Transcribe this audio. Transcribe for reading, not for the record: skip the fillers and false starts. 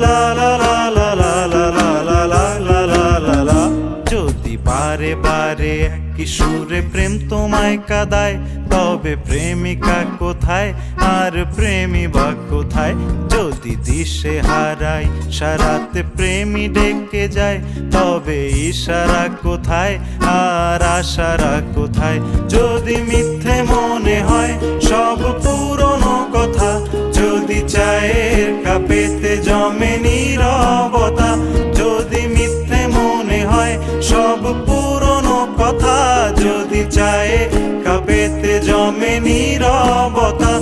লা লা লা লা লা লা লা লা লা লা লা লা। যদি বারে বারে একই সুরে প্রেম তোমায় কাঁদায়, তবে প্রেমিকা কোথায় আর প্রেমী বা কোথায়? যদি দিশে হারাই সারাতে প্রেমী ডেকে যায়, তবে ইশারা কোথায় আর আশারা কোথায়? যদি মিথ্যে মনে হয় সব পুরনো কথা, যদি চায়ের কাপেতে জমে নীরবতা, যদি মিথ্যে মনে হয় সব পুরনো কথা, যদি চায়ের কাপেতে জমে নীরবতা,